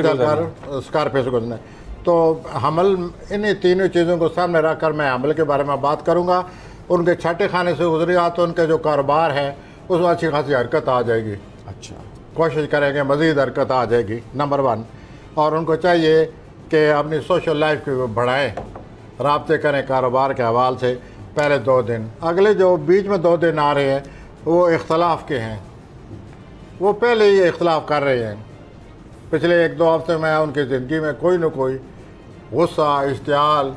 कर स्कॉर्पियो से गुजरना है। तो हमल इन्हीं तीनों चीज़ों को सामने रख कर मैं हमल के बारे में बात करूँगा। उनके छठे खाने से गुजरेगा तो उनका जो कारोबार है उसमें अच्छी खासी हरकत आ जाएगी। अच्छा, कोशिश करेंगे मज़ीद हरकत आ जाएगी, नंबर 1। और उनको चाहिए कि अपनी सोशल लाइफ को बढ़ाएं, राब्ते करें कारोबार के हवाले से। पहले 2 दिन, अगले जो बीच में 2 दिन आ रहे हैं वो इख्तलाफ के हैं, वो पहले ही इख्तलाफ कर रहे हैं। पिछले 1-2 हफ्ते में उनकी ज़िंदगी में कोई न कोई गुस्सा, इश्तियाल,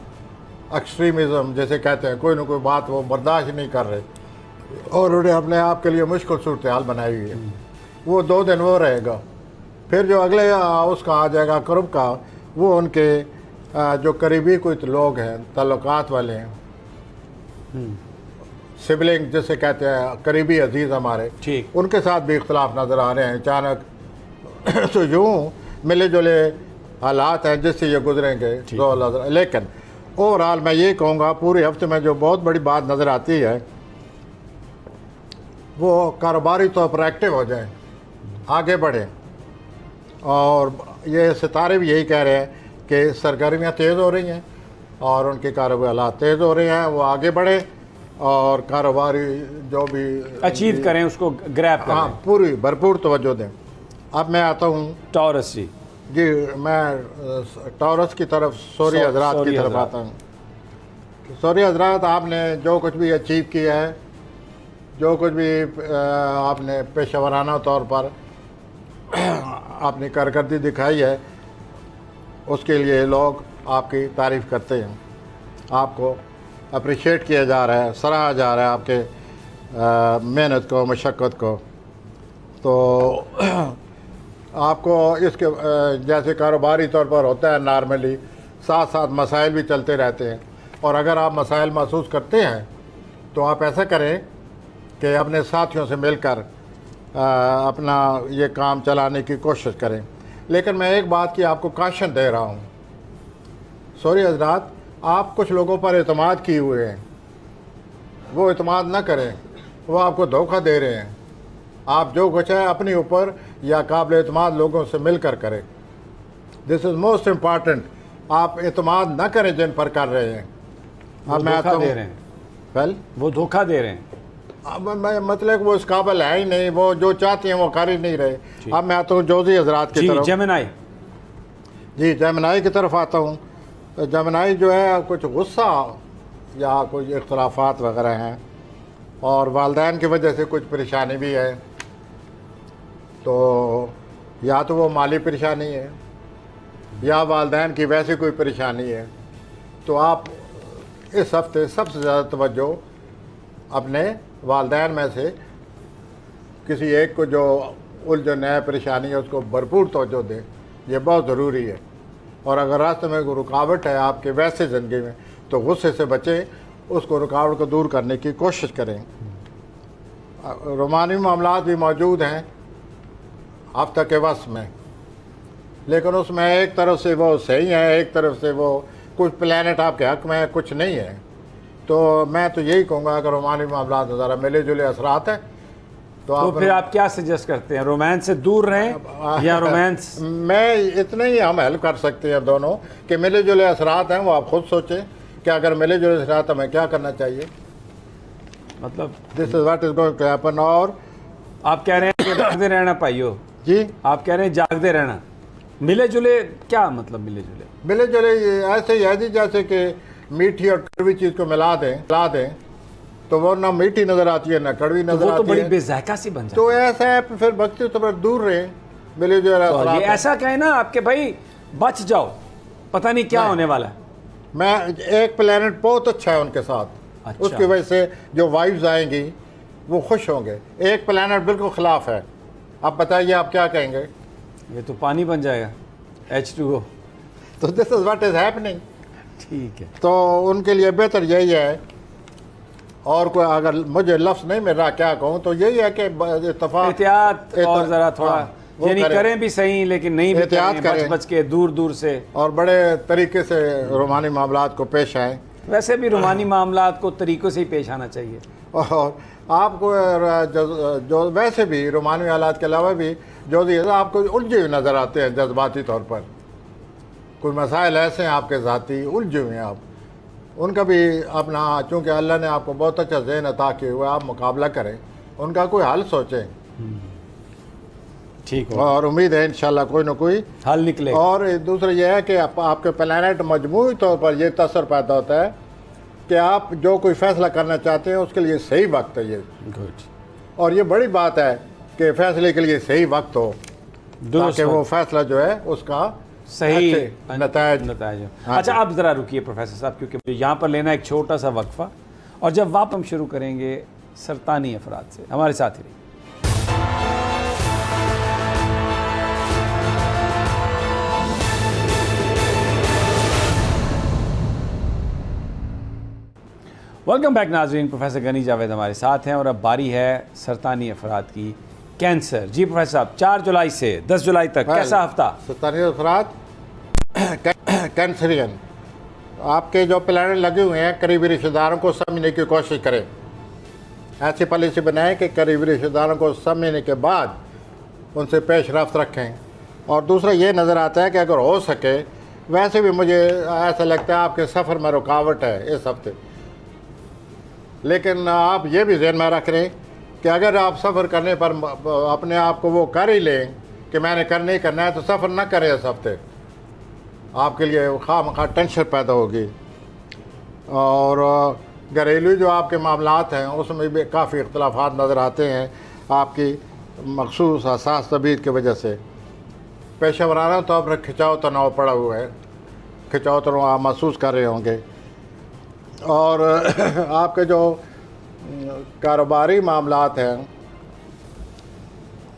एक्सट्रीमिज़म जैसे कहते हैं, कोई न कोई बात वो बर्दाश्त नहीं कर रहे और उन्हें अपने आप के लिए मुश्किल सूरत हाल बनाई हुई है। वो 2 दिन वो रहेगा। फिर जो अगले उसका आ जाएगा कुर्ब का, वो उनके जो करीबी कुछ लोग हैं, ताल्लुकात वाले हैं, सिबलिंग जिसे कहते हैं, करीबी अजीज़ हमारे, ठीक, उनके साथ भी इख्तलाफ नज़र आ रहे हैं अचानक। तो यूँ मिले जुले हालात हैं जिससे ये गुजरेंगे। लेकिन ओवरऑल मैं ये कहूँगा पूरे हफ्ते में जो बहुत बड़ी बात नज़र आती है वो कारोबारी तौर पर एक्टिव हो जाएं, आगे बढ़ें। और ये सितारे भी यही कह रहे हैं कि सरगर्मियाँ तेज़ हो रही हैं और उनके कारोबारी हालात तेज़ हो रहे हैं, वो आगे बढ़े और कारोबारी जो भी अचीव करें उसको ग्रैब करें। हाँ, पूरी भरपूर तवज्जो दें। अब मैं आता हूँ टॉरस जी, मैं टॉरस की तरफ, सोरी हजरात की तरफ आता हूँ। सोरी हजरात, आपने जो कुछ भी अचीव किया है, जो कुछ भी आपने पेशेवराना तौर पर अपनी कारकर्दगी दिखाई है, उसके लिए लोग आपकी तारीफ़ करते हैं, आपको अप्रिशिएट किया जा रहा है, सराहा जा रहा है आपके मेहनत को, मशक्क़त को। तो आपको इसके जैसे कारोबारी तौर पर होता है नॉर्मली, साथ साथ मसाइल भी चलते रहते हैं। और अगर आप मसाइल महसूस करते हैं तो आप ऐसा करें कि अपने साथियों से मिलकर अपना ये काम चलाने की कोशिश करें। लेकिन मैं एक बात की आपको काशन दे रहा हूँ, सॉरी हजरात, आप कुछ लोगों पर एतमाद किए हुए हैं, वो एतमाद ना करें, वो आपको धोखा दे रहे हैं। आप जो कुछ है अपने ऊपर या काबिल एतमाद लोगों से मिलकर करें। This is most important. आप एतमाद ना करें जिन पर कर रहे हैं। अब मैं धोखा दे रहे हैं, वेल वो धोखा दे रहे हैं। अब मैं मतलब वो इस काबिल है ही नहीं, वो जो चाहते हैं वो कर ही नहीं रहे। अब मैं आता हूँ जोजी हजरात की तरफ। जेमिनाई जी, जेमिनाई की तरफ आता हूँ। जेमिनाई जो है कुछ गुस्सा या कुछ इख्तलाफात वगैरह हैं और वालदैन की वजह से कुछ परेशानी भी है। तो या तो वो माली परेशानी है या वालदैन की वैसे कोई परेशानी है। तो आप इस हफ्ते सबसे ज़्यादा तवज्जो अपने वालदैन में से किसी एक को जो उलझन है, परेशानी है, उसको भरपूर तवज्जो दें। ये बहुत ज़रूरी है। और अगर रास्ते में कोई रुकावट है आपके वैसे ज़िंदगी में तो गुस्से से बचें, उसको रुकावट को दूर करने की कोशिश करें। रोमानी मामलात भी मौजूद हैं हफ्ते के वस में, लेकिन उसमें एक तरफ से वो सही है, एक तरफ से वो कुछ प्लानट आपके हक़ में है, कुछ नहीं है। तो मैं तो यही कहूँगा अगर रोमानी मामलात ज़रा मिले जुले असरात हैं तो फिर आप क्या सजेस्ट करते हैं, रोमांस से दूर रहें या रोमांस? मैं इतने ही हम हेल्प कर सकते हैं दोनों कि मिले जुले असरात हैं, वो आप खुद सोचें कि अगर मिले जुले असरात हमें क्या करना चाहिए। मतलब this is what is going to happen. और आप कह रहे हैं कि जागते रहना पाइयो जी, आप कह रहे हैं जागते रहना। मिले जुले क्या मतलब? मिले जुले मिले जुले ऐसे ही है जी जैसे कि मीठी और कड़वी चीज़ को मिला दें तो वो ना मीठी नज़र आती है ना कड़वी नज़र आती है, तो बड़ी बेजायका सी बन जाती है। तो ऐसा है फिर भक्ति तो दूर रहे मिले जुले असरात। ये ऐसा कहे ना आपके भाई बच जाओ, पता नहीं क्या होने वाला है। मैं एक प्लेनेट बहुत अच्छा है उनके साथ, अच्छा। उसकी वजह से जो वाइब्स आएंगी वो खुश होंगे। एक प्लेनेट बिल्कुल खिलाफ है, आप बताइए आप क्या कहेंगे? ये तो पानी बन जाएगा, H2O। तो this is what is happening. ठीक है, तो उनके लिए बेहतर यही है। और कोई अगर मुझे लफ्ज़ नहीं मिल रहा क्या कहूँ तो यही है कि एहतियात और ज़रा थोड़ा यानी करें भी सही लेकिन नहीं भी एहतियात करें, बच के दूर दूर से और बड़े तरीके से रोमानी मामलात को पेश आएँ। वैसे भी रोमानी मामलात को तरीक़ों से ही पेश आना चाहिए। और आपको जो वैसे भी रोमानी हालात के अलावा भी जो आपको उलझे हुए नज़र आते हैं जज्बाती तौर पर। कुछ मसाइल ऐसे हैं आपके ज़ाती उलझे हुए हैं आप, उनका भी अपना, चूँकि अल्लाह ने आपको बहुत अच्छा ज़हन अता किया हुआ, आप मुकाबला करें, उनका कोई हल सोचें। ठीक है, और उम्मीद है इंशाल्लाह कोई ना कोई हल निकले। और दूसरा यह है कि आपके प्लानट मजमूई तौर पर यह तसर पैदा होता है कि आप जो कोई फैसला करना चाहते हैं उसके लिए सही वक्त है ये। गुड। और ये बड़ी बात है कि फैसले के लिए सही वक्त हो, ताकि वो फैसला जो है उसका सही नतायज। हाँ अच्छा, आप ज़रा रुकिए प्रोफेसर साहब, क्योंकि यहाँ पर लेना एक छोटा सा वक्फा, और जब वापस हम शुरू करेंगे सरतानी अफराद से। हमारे साथ ही रहिए। वेलकम बैक नाजरीन, प्रोफेसर गनी जावेद हमारे साथ हैं और अब बारी है सरतानी अफराद की, कैंसर। जी प्रोफेसर साहब, 4 जुलाई से 10 जुलाई तक कैसा हफ्ता? सरतानी अफराद कैंसरियन, आपके जो प्लान लगे हुए हैं करीबी रिश्तेदारों को समझने की कोशिश करें। ऐसी पॉलिसी बनाएं कि करीबी रिश्तेदारों को समझने के बाद उनसे पेश रफ्त रखें। और दूसरा ये नज़र आता है कि अगर हो सके, वैसे भी मुझे ऐसा लगता है आपके सफ़र में रुकावट है इस हफ्ते, लेकिन आप ये भी ज़हन में रख रहे हैं कि अगर आप सफ़र करने पर अपने आप को वो कर ही लें कि मैंने करना ही करना है, तो सफ़र ना करें इस हफ्ते, आपके लिए खामखा टेंशन पैदा होगी। और घरेलू जो आपके मामलात हैं उसमें भी काफ़ी इख्तलाफात नज़र आते हैं आपकी मखसूस हसास तबीयत की वजह से। पेशा वराना तौर पर खिंचाव तनाव पड़ा हुआ है, खिंचाव तनाव आप महसूस कर रहे होंगे। और आपके जो कारोबारी मामलात हैं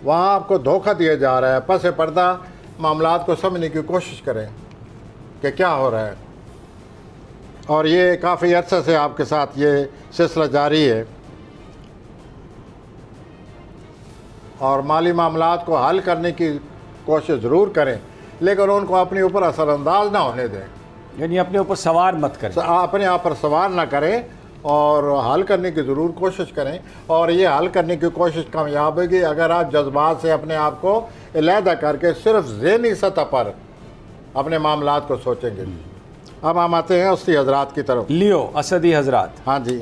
वहाँ आपको धोखा दिया जा रहा है। पस पर्दा मामलात को समझने की कोशिश करें कि क्या हो रहा है, और ये काफ़ी अर्से से आपके साथ ये सिलसिला जारी है। और माली मामलात को हल करने की कोशिश ज़रूर करें, लेकिन उनको अपने ऊपर असरअंदाज ना होने दें, यानी अपने ऊपर सवार मत करें, अपने आप पर सवार ना करें, और हल करने की ज़रूर कोशिश करें। और ये हल करने की कोशिश कामयाब होगी अगर आप जज्बात से अपने आप को अलहदा करके सिर्फ ज़हनी सतह पर अपने मामलात को सोचेंगे। अब हम आते हैं अस्सी हजरात की तरफ। लियो असदी हजरात। हाँ जी,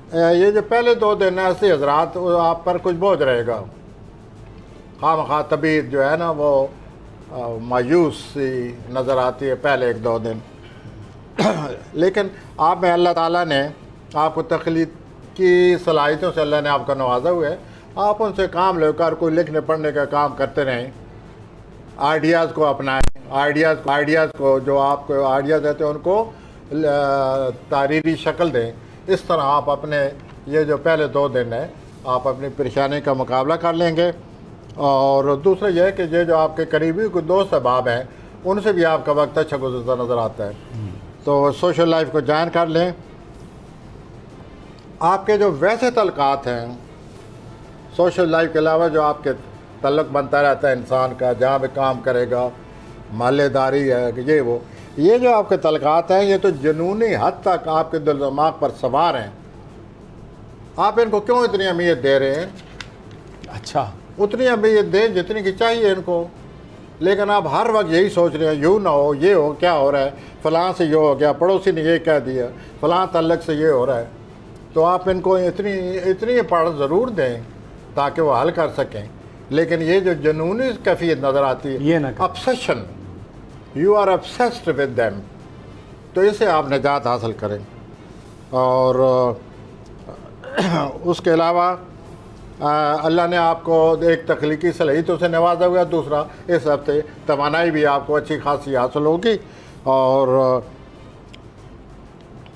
ये जो पहले 2 दिन है अस्सी हजरात, आप पर कुछ बोझ रहेगा। खामखा तबीयत जो है ना वो मायूस सी नज़र आती है पहले 1-2 दिन। लेकिन आप में अल्लाह ताला ने आपको तख्लीक की सलाहियतों से अल्लाह ने आपका नवाजा हुआ है। आप उनसे काम लेकर कोई लिखने पढ़ने का काम करते रहें, आइडियाज़ को अपनाएं, आइडियाज़ को जो आपको आइडियाज़ रहते हैं उनको तारीरी शक्ल दें। इस तरह आप अपने ये जो पहले 2 दिन है आप अपनी परेशानी का मुकाबला कर लेंगे। और दूसरा यह है कि ये जो आपके करीबी कुछ दोस्त अहबाब हैं उनसे भी आपका वक्त अच्छा गुजरता नज़र आता है, तो सोशल लाइफ को जान कर लें। आपके जो वैसे तल्कात हैं सोशल लाइफ के अलावा, जो आपके तल्लुक़ बनता रहता है इंसान का, जहाँ भी काम करेगा, मालेदारी है, ये जो आपके तल्कात हैं ये तो जुनूनी हद तक आपके दिल दिमाग पर सवार हैं। आप इनको क्यों इतनी अहमियत दे रहे हैं? अच्छा, उतनी अहमियत दें जितनी की चाहिए इनको, लेकिन आप हर वक्त यही सोच रहे हैं यूँ ना हो, ये हो, क्या हो रहा है, फ़लाँ से ये हो गया, पड़ोसी ने ये कह दिया, फ़लाँ तल्लक से ये हो रहा है। तो आप इनको इतनी पढ़ ज़रूर दें ताकि वो हल कर सकें। लेकिन ये जो जुनूनी कैफियत नज़र आती है, ये ना obsession, you are obsessed with them, तो इससे आप निजात हासिल करें। और उसके अलावा अल्लाह ने आपको एक तख्लीकी सलाहियतों से नवाजा हुआ। दूसरा, इस हफ्ते तवानाई भी आपको अच्छी खासी हासिल होगी। और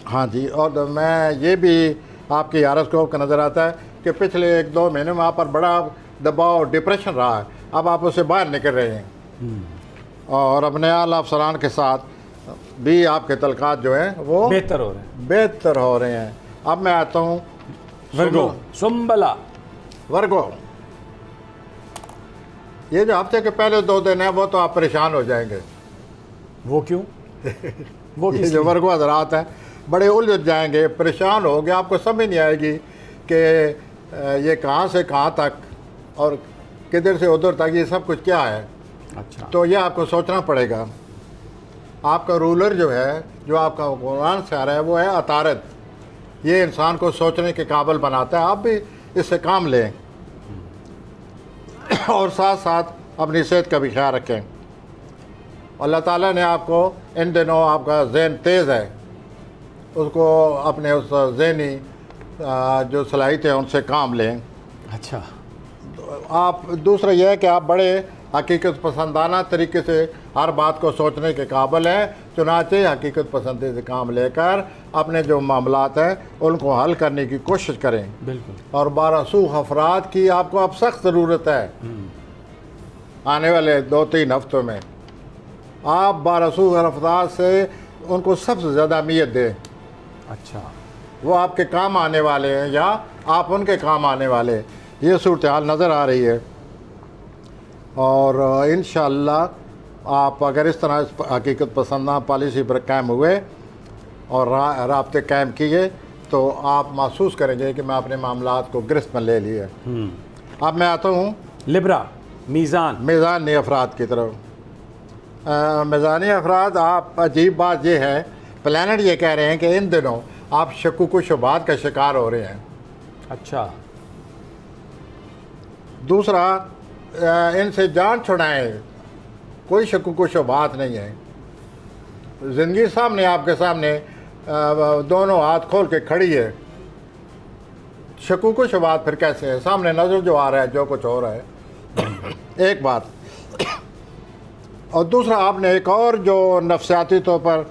हाँ जी, और मैं ये भी आपकी हारोस्कोप का नज़र आता है कि पिछले 1-2 महीने में आप पर बड़ा दबाव, डिप्रेशन रहा है, अब आप उससे बाहर निकल रहे हैं। और अपने आला अफसरान के साथ भी आपके तलकात जो हैं वो बेहतर हो रहे हैं। अब मैं आता हूँ वर्गो। ये जो हफ्ते के पहले 2 दिन हैं वो तो आप परेशान हो जाएंगे। वो क्यों? वो ये जो वर्गो हजरात हैं बड़े उलझ जाएंगे, परेशान हो गए, आपको समझ नहीं आएगी कि ये कहाँ से कहाँ तक और किधर से उधर तक ये सब कुछ क्या है। अच्छा, तो ये आपको सोचना पड़ेगा। आपका रूलर जो है, जो आपका कुरान से आ रहा है, वो है अतारत। ये इंसान को सोचने के काबिल बनाता है। आप भी इससे काम लें और साथ साथ अपनी सेहत का भी ख्याल रखें। अल्लाह ताला ने आपको इन दिनों, आपका जहन तेज़ है, उसको अपने उस जहनी जो सलाहियत है उनसे काम लें। अच्छा, आप दूसरा यह है कि आप बड़े हकीकत पसंदाना तरीके से हर बात को सोचने के काबिल हैं। चुनाचे हकीकत पसंदी से काम लेकर अपने जो मामलात हैं उनको हल करने की कोशिश करें। बिल्कुल। और 1200 अफराद की आपको अब सख्त ज़रूरत है। आने वाले 2-3 हफ्तों में आप 1200 अफराद से उनको सबसे ज़्यादा अहमियत दें। अच्छा, वो आपके काम आने वाले हैं या आप उनके काम आने वाले हैं। ये सूरत हाल नज़र आ रही है। और इंशाअल्लाह आप अगर इस तरह इस हकीकत पसंदा पॉलिसी पर कायम हुए और राब्ते कायम किए तो आप महसूस करेंगे कि मैं अपने मामलात को गिरफ्त में ले लिए। अब मैं आता हूँ लिब्रा, मीज़ान। मीज़ानी अफराद की तरफ। मीज़ानी अफराद, आप अजीब बात यह है, प्लानट ये कह रहे हैं कि इन दिनों आप शक्कुक व शुबहात का शिकार हो रहे हैं। अच्छा, दूसरा, इनसे जान छुड़ाएं, कोई शक्कुक व शुबहात नहीं है। ज़िंदगी सामने, आपके सामने दोनों हाथ खोल के खड़ी है। शक्कुक व शुबहात फिर कैसे है? सामने नज़र जो आ रहा है, जो कुछ हो रहा है। एक बात। और दूसरा, आपने एक और जो नफसियाती तौर पर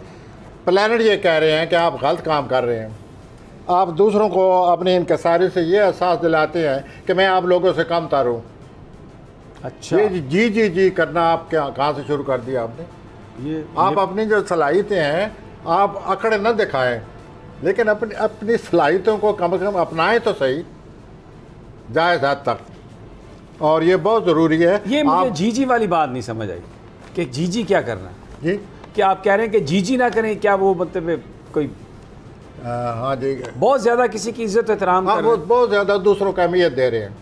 प्लानट ये कह रहे हैं कि आप गलत काम कर रहे हैं। आप दूसरों को अपनी इनकसारी से ये एहसास दिलाते हैं कि मैं आप लोगों से कम तर हूँ। अच्छा, ये जी जी जी करना आप क्या कहाँ से शुरू कर दिया आपने? आप अपनी जो सलाहियतें हैं आप अकड़ न दिखाएं, लेकिन अपनी अपनी सलाहियतों को कम से कम अपनाएं तो सही, जायज़ हद तक। और ये बहुत ज़रूरी है। ये मुझे जीजी वाली बात नहीं समझ आई कि जीजी क्या करना जी, क्या आप कह रहे हैं कि जीजी ना करें? क्या वो मतलब कोई हाँ जी, बहुत ज़्यादा किसी की इज्जत एहतराम हाँ, कर वो रहे हैं? बहुत ज़्यादा दूसरों को अहमियत दे रहे हैं।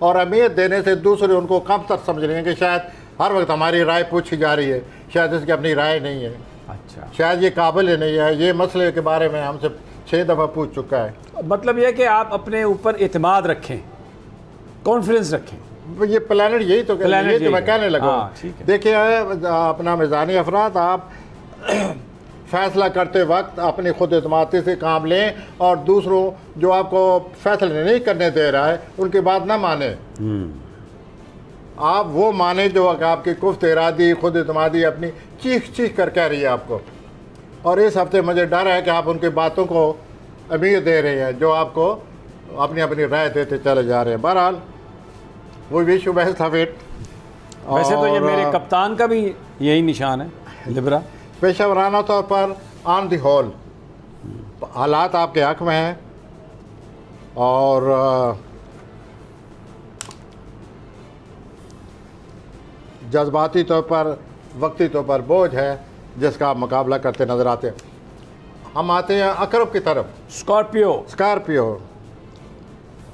और अहमियत देने से दूसरे उनको कम तर समझ रहे हैं कि शायद हर वक्त हमारी राय पूछी जा रही है, शायद इसकी अपनी राय नहीं है, अच्छा, शायद ये काबिल ही नहीं है, ये मसले के बारे में हमसे 6 दफ़ा पूछ चुका है। मतलब यह कि आप अपने ऊपर एतमाद रखें, कॉन्फिडेंस रखें। ये प्लानट यही तो प्लानट ये तो यही मैं है। कहने लगा। हाँ, ठीक है। देखिए, अपना मीज़ानी अफराद, आप फैसला करते वक्त अपनी खुद एतमादी से काम लें और दूसरों जो आपको फैसले नहीं करने दे रहा है उनकी बात ना माने। आप वो माने जो आपकी कुफ्त इरादी, खुद एतमादी अपनी चीख चीख कर कह रही है आपको। और इस हफ्ते मुझे डर है कि आप उनकी बातों को अहमियत दे रहे हैं जो आपको अपनी अपनी राय देते चले जा रहे हैं। बहरहाल वो विश्व बेस्ट ऑफ इट। वैसे तो ये मेरे कप्तान का भी यही निशान है, लिब्रा। पेशेवराना तौर पर ऑन द होल हालात आपके हक में हैं और जज्बाती तौर पर, वक्ती तौर पर बोझ है जिसका आप मुकाबला करते नज़र आते हैं। हम आते हैं अकरब की तरफ। स्कॉर्पियो।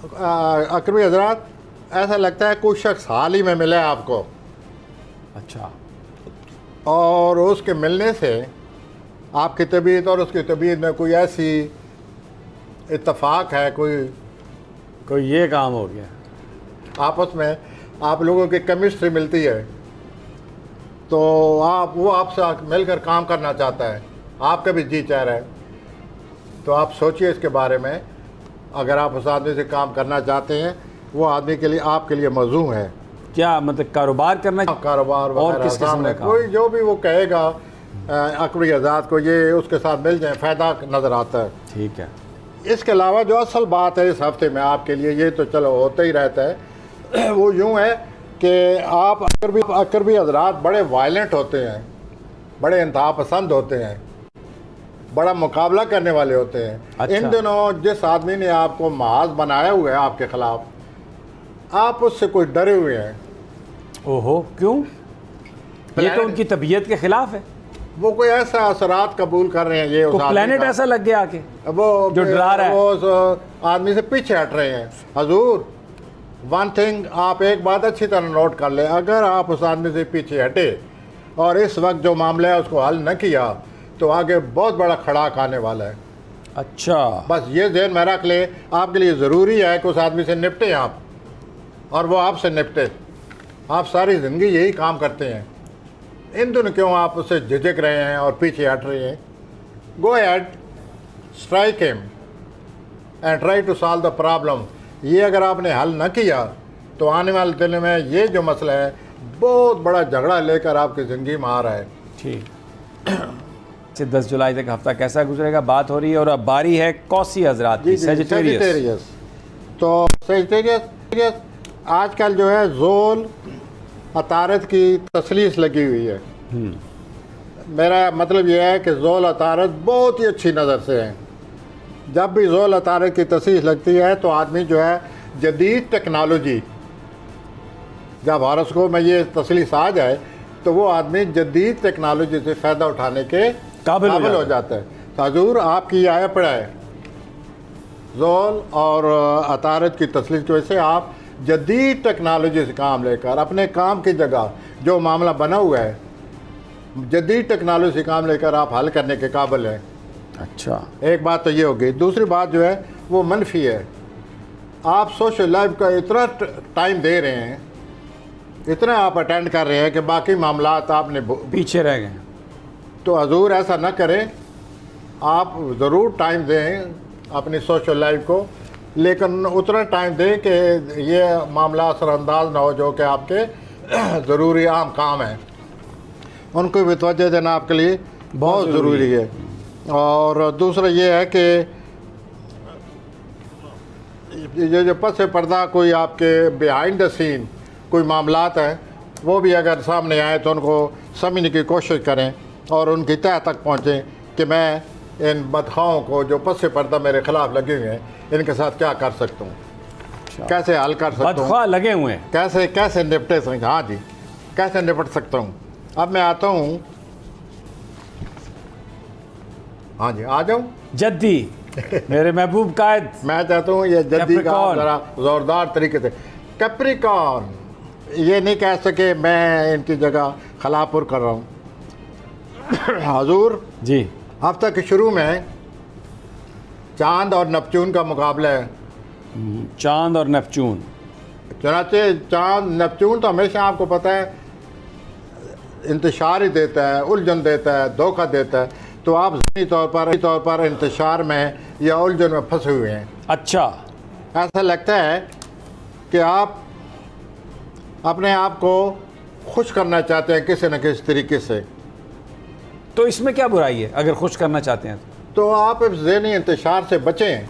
अकरबी हजरात, ऐसा लगता है कोई शख्स हाल ही में मिला है आपको, अच्छा, और उसके मिलने से आपकी तबीयत और उसकी तबीयत में कोई ऐसी इत्तेफाक है, कोई ये काम हो गया, आपस में आप लोगों की केमिस्ट्री मिलती है, तो वो आपसे मिलकर काम करना चाहता है, आपका भी जी चाह रहा है। तो आप सोचिए इसके बारे में। अगर आप उस आदमी से काम करना चाहते हैं, वो आदमी के लिए, आपके लिए मौजू है। क्या मतलब कारोबार करना? कारोबार और किस किस्म का? कोई जो भी वो कहेगा अकबरी आज़ाद को, ये उसके साथ मिल जाए, फ़ायदा नज़र आता है। ठीक है। इसके अलावा जो असल बात है इस हफ्ते में आपके लिए, ये तो चलो होता ही रहता है, वो यूँ है कि आप अकबरी हजरात बड़े वायलेंट होते हैं, बड़े इंतहा पसंद होते हैं, बड़ा मुकाबला करने वाले होते हैं। अच्छा। इन दिनों जिस आदमी ने आपको महाज बनाया हुआ है आपके ख़िलाफ़, आप उससे कोई डरे हुए हैं। ओहो, क्यों? ये तो उनकी तबीयत के खिलाफ है। वो कोई ऐसा असरात कबूल कर रहे हैं ये उस तो आदमी प्लेनेट का। ऐसा लग गया आके वो जो डरा रहा है। वो उस आदमी से पीछे हट रहे हैं। हजूर, वन थिंग आप एक बात अच्छी तरह नोट कर लें, अगर आप उस आदमी से पीछे हटे और इस वक्त जो मामला है उसको हल न किया तो आगे बहुत बड़ा खड़ाक आने वाला है। अच्छा, बस ये ज़हन में रख ले, आपके लिए ज़रूरी है कि उस आदमी से निपटे आप और वो आपसे निपटे। आप सारी ज़िंदगी यही काम करते हैं, इन दिनों क्यों आप उससे झिझक रहे हैं और पीछे हट रहे हैं? Go at, strike him and try to solve the problem. ये अगर आपने हल न किया तो आने वाले दिन में ये जो मसला है बहुत बड़ा झगड़ा लेकर आपकी ज़िंदगी में आ रहा है। ठीक। 10 जुलाई तक हफ्ता कैसा गुजरेगा बात हो रही है, और अब बारी है कौसी हजरात की, सेजिटेरियस। सेजिटेरियस। तो सेजिटेरियस आजकल जो है ज़ोल अतारत की तसलीस लगी हुई है। मेरा मतलब यह है कि ज़ोल अतारत बहुत ही अच्छी नज़र से है। जब भी ज़ोल अतारत की तसलीस लगती है तो आदमी जो है जदीद टेक्नोलॉजी, जब हॉरोस्कोप में ये तसलीस आ जाए तो वो आदमी जदीद टेक्नोलॉजी से फ़ायदा उठाने के काबिल हो जाता है। तो हजूर आपकी ये आया पड़ा है, ज़ोल और अतारत की तसलीस की वजह से आप जदीद टेक्नोलॉजी से काम लेकर अपने काम की जगह जो मामला बना हुआ है जदीद टेक्नोलॉजी से काम लेकर आप हल करने के काबिल हैं। अच्छा, एक बात तो ये हो गई। दूसरी बात जो है वो मनफी है। आप सोशल लाइफ का इतना टाइम दे रहे हैं, इतना आप अटेंड कर रहे हैं कि बाकी मामलात आपने पीछे रह गए। तो हजूर ऐसा न करें, आप ज़रूर टाइम दें अपनी सोशल लाइफ को, लेकिन उतना टाइम दें कि ये मामला असरअंदाज ना हो जो कि आपके ज़रूरी आम काम हैं, उनको भी तवज्जो देना आपके लिए बहुत ज़रूरी है। और दूसरा ये है कि ये जो पस पर्दा कोई आपके बिहाइंड द सीन कोई मामलात हैं वो भी अगर सामने आए तो उनको समझने की कोशिश करें और उनकी तह तक पहुँचें कि मैं इन बदखाओं को जो पस पर्दा मेरे ख़िलाफ़ लगे हुए हैं इनके साथ क्या कर सकता हूँ, कैसे हल कर सकता हूँ, बदख्वाह लगे हुए हैं, कैसे निपटे सकते। हाँ जी, कैसे निपट सकता हूँ। अब मैं आता हूँ, हाँ जी आ जाऊँ। जद्दी मेरे महबूब कायद। मैं चाहता हूँ ये जल्दी का कैप्रिकॉर्न। ज़रा ज़ोरदार तरीके से। कैप्रिकॉर्न, ये नहीं कह सके मैं इनकी जगह खलापुर कर रहा हूँ। हजूर जी, हफ्ते के शुरू में चांद और नेपच्यून का मुकाबला है। चांद और नेपच्यून। चुनाचे चांद नेपच्यून तो हमेशा आपको पता है इंतशार ही देता है, उलझन देता है, धोखा देता है। तो आप ज़हनी तौर पर इंतशार में या उलझन में फंसे हुए हैं। अच्छा, ऐसा लगता है कि आप अपने आप को खुश करना चाहते हैं किसी न किसी तरीके से। तो इसमें क्या बुराई है अगर खुश करना चाहते हैं तो आप इस ज़हनी इंतशार से बचें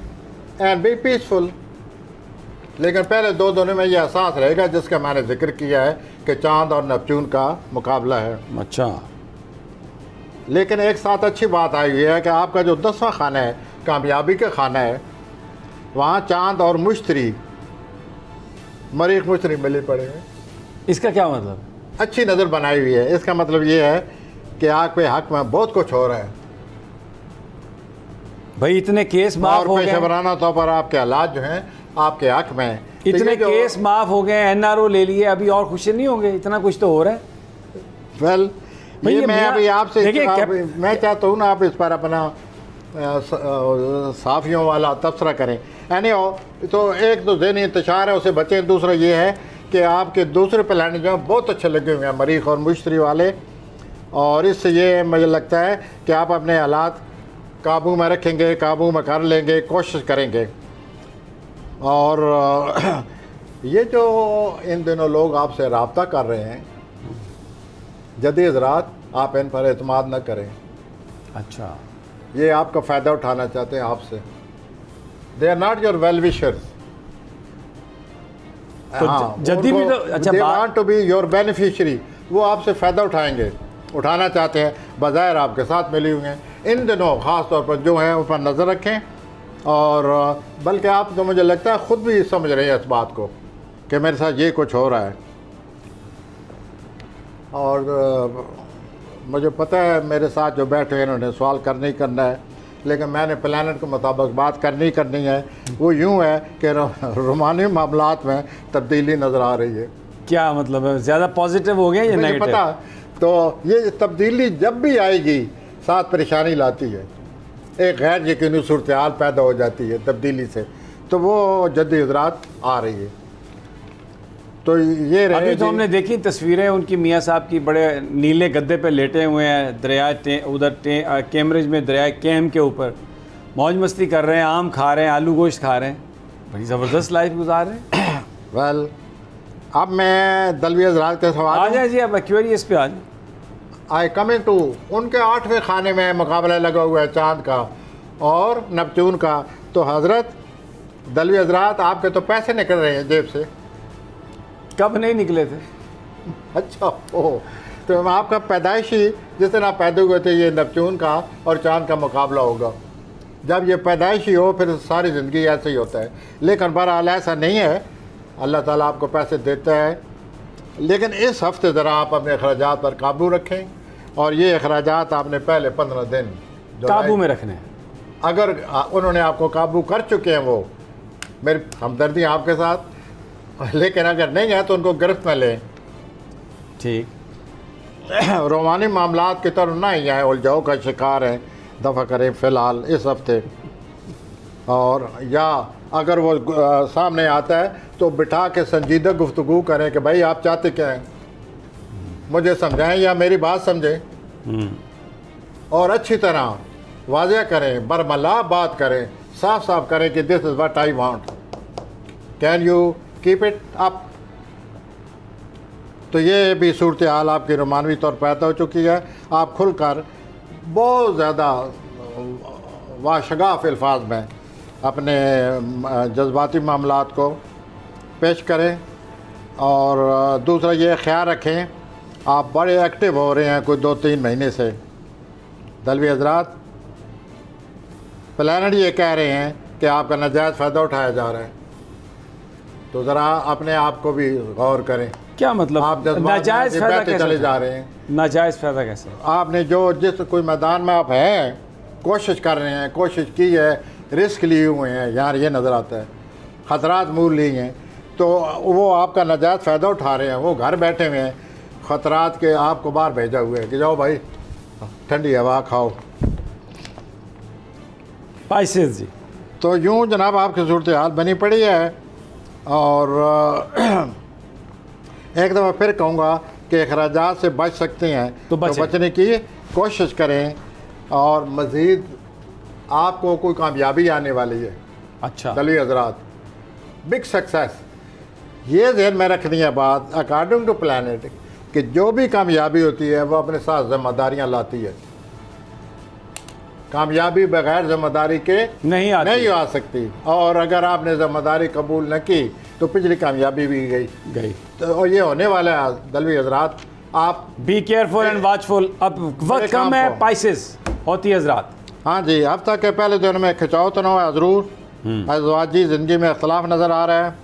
एंड बी पीसफुल। लेकिन पहले 2 दिनों में ये एहसास रहेगा जिसका मैंने जिक्र किया है कि चांद और नेपच्यून का मुकाबला है। अच्छा, लेकिन एक साथ अच्छी बात आई हुई है कि आपका जो 10वां खाना है, कामयाबी का खाना है, वहाँ चांद और मुश्तरी, मरीख मुश्तरी मिले पड़े हैं। इसका क्या मतलब? अच्छी नज़र बनाई हुई है। इसका मतलब ये है कि आपके हक में बहुत कुछ हो रहा है भाई, इतने केस माफ हो और गए, पेशेवराना तौर पर आपके हालात जो हैं आपके हक में। तो इतने ये जो केस माफ हो गए, एनआरओ ले लिए, अभी और खुशी नहीं होंगे? इतना कुछ तो हो रहा है। वेल भाई, ये ये मैं मियां- अभी आपसे देखिए, मैं चाहता हूँ ना आप इस पर अपना साफियों वाला तबसरा करें। यानी तो एक तो ज़हनी इंतशार है, उसे बचें। दूसरा ये है कि आपके दूसरे प्लान जो हैं बहुत अच्छे लगे हुए हैं, मरीख और मुश्तरी वाले, और इससे ये मुझे लगता है कि आप अपने हालात काबू में रखेंगे, काबू में कर लेंगे, कोशिश करेंगे। और ये जो इन दिनों लोग आपसे रब्ता कर रहे हैं जदीद रात, आप इन पर एतमाद न करें। अच्छा, ये आपका फ़ायदा उठाना चाहते हैं आपसे। They are not your well wishers. तो जद्दी भी तो अच्छा दे बात, want to be your beneficiary. वो आपसे फ़ायदा उठाएंगे, उठाना चाहते हैं, बज़ाहिर आपके साथ मिले हुए हैं। इन दिनों ख़ास तौर पर जो है उन पर नज़र रखें। और बल्कि आप तो मुझे लगता है ख़ुद भी समझ रहे हैं इस बात को कि मेरे साथ ये कुछ हो रहा है। और मुझे पता है मेरे साथ जो बैठे हैं इन्होंने सवाल करना ही करना है, लेकिन मैंने प्लानट के मुताबिक बात करनी ही करनी है। वो यूँ है कि रोमानी मामलात में तब्दीली नज़र आ रही है। क्या मतलब है, ज़्यादा पॉजिटिव हो गया या मुझे नेगेटिव? पता, तो ये तब्दीली जब भी आएगी साथ परेशानी लाती है, एक गैर यकीनी सूरत हाल पैदा हो जाती है तब्दीली से, तो वो जद्दोजहद आ रही है। तो ये रहे अभी तो हमने देखी तस्वीरें उनकी, मियाँ साहब की बड़े नीले गद्दे पे लेटे हुए हैं, उधर कैम्ब्रिज में दरिया कैम के ऊपर मौज मस्ती कर रहे हैं, आम खा रहे हैं, आलू गोश्त खा रहे हैं, बड़ी ज़बरदस्त लाइफ गुजार रहे हैं। वेल, अब मैं दलवी हज़रात के आ सवाल जाए जी, अब एक्वेरियस पे आ जाए। आई कमिंग टू उनके 8वें खाने में मुकाबला लगा हुआ है चांद का और नेपच्यून का। तो हज़रत दलवी हज़रात, आपके तो पैसे निकल रहे हैं जेब से। कब नहीं निकले थे? अच्छा, ओह, तो आपका पैदाइशी जिस दिन आप पैदा हुए थे, ये नेपच्यून का और चांद का मुकाबला होगा। जब ये पैदाइशी हो फिर सारी ज़िंदगी ऐसे ही होता है, लेकिन बहरहाल ऐसा नहीं है। अल्लाह ताला आपको पैसे देता है, लेकिन इस हफ्ते ज़रा आप अपने अखराजात पर काबू रखें, और ये अखराजात आपने पहले 15 दिन काबू में रखने हैं। अगर उन्होंने आपको काबू कर चुके हैं, वो मेरी हमदर्दी आपके साथ, लेकिन अगर नहीं है तो उनको गिरफ्त में लें। ठीक, रोमानी मामलात की तरफ ना ही आए, उलझाओ का शिकार हैं, दफ़ा करें फ़िलहाल इस हफ्ते। और या अगर वो सामने आता है तो बिठा के संजीदा गुफ्तगू करें कि भाई आप चाहते क्या हैं, मुझे समझाएं या मेरी बात समझें, और अच्छी तरह वाज़ेह करें, बरमला बात करें, साफ साफ करें कि this is what I want, can you keep it up. तो ये भी सूरत हाल आपकी रोमानवी तौर पर पैदा हो चुकी है। आप खुलकर बहुत ज़्यादा वाशगाफ अल्फाज में अपने जज्बाती मामलात को पेश करें, और दूसरा ये ख्याल रखें आप बड़े एक्टिव हो रहे हैं कोई 2-3 महीने से। दलवी हज़रात, प्लानट ये कह रहे हैं कि आपका नाजायज़ फ़ायदा उठाया जा रहा है, तो ज़रा अपने आप को भी गौर करें। क्या मतलब? आप नाजायज़ फ़ायदा कैसे चले जा रहे हैं? नाजायज़ फ़ायदा कैसे? आपने जिस कोई मैदान में आप हैं, कोशिश कर रहे हैं, कोशिश की है, रिस्क लिए हुए हैं, यार ये नज़र आता है, ख़तरात मूल लिए हैं, तो वो आपका नाजायज़ फ़ायदा उठा रहे हैं। वो घर बैठे हुए हैं, ख़तरात के आपको बाहर भेजा हुए है कि जाओ भाई ठंडी हवा खाओ। पाइसेस जी, तो यूँ जनाब आपकी सूरत हाल बनी पड़ी है। और एक दफ़ा फिर कहूँगा कि अखराजात से बच सकते हैं तो बचने की कोशिश करें, और मज़ीद आपको कोई कामयाबी आने वाली है। अच्छा, दलवी हज़रात, बिग सक्सेस, ये ज़हन में रखनी है बात, अकॉर्डिंग टू प्लानट, कि जो भी कामयाबी होती है वो अपने साथ जिम्मेदारियाँ लाती है। कामयाबी बगैर जिम्मेदारी के नहीं आ सकती, और अगर आपने जिम्मेदारी कबूल न की तो पिछली कामयाबी भी गई। तो ये होने वाला है दलवी हज़रात, आप बी केयरफुल एंड वॉचफुल। अब वक्त कम है, पाइसेस होती है हज़रात। हाँ जी, हफ्ता के पहले दिन में खिंचाव तनाव है ज़रूर, अज़वाजी ज़िंदगी में इख्तलाफ नज़र आ रहा है।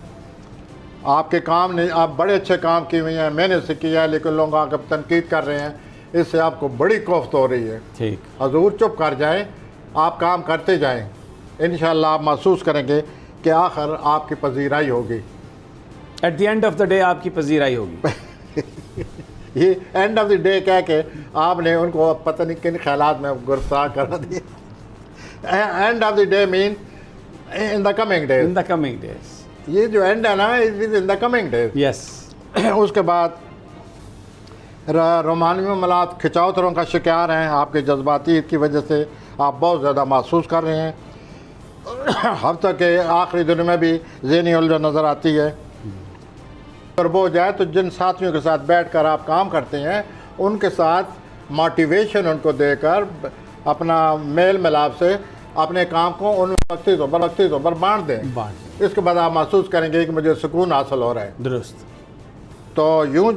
आपके काम नहीं, आप बड़े अच्छे काम किए हुए हैं, मेहनत से किया है, लेकिन लोग आकर तनकीद कर रहे हैं, इससे आपको बड़ी कोफ्त हो रही है। ठीक, हजूर चुप कर जाएं, आप काम करते जाएं, इंशाअल्लाह आप महसूस करेंगे कि आखिर आपकी पजीराई होगी। At the end of the day आपकी पजीराई होगी। ये एंड ऑफ द डे कह के आपने उनको पता नहीं किन ख्यालात में गिरफ्तार करा दिया। End of the day mean in the coming days. In the coming days, ये जो एंड है ना, it is in the coming days. Yes. उसके बाद रोमानी मामलात खिंचाव तरों का शिकार हैं, आपके जज्बाती की वजह से आप बहुत ज़्यादा महसूस कर रहे हैं। हफ्ते के आखिरी दिन में भी ज़हनी उलझन नज़र आती है। और वो जाए तो जिन साथियों के साथ बैठकर आप काम करते हैं, उनके साथ मोटिवेशन उनको देकर अपना मेल मिलाप से अपने काम को उन वक्ती तौर पर बांट दें। इसके बाद आप महसूस करेंगे कि मुझे सुकून हासिल हो रहा है। दुरुस्त। तो यूँ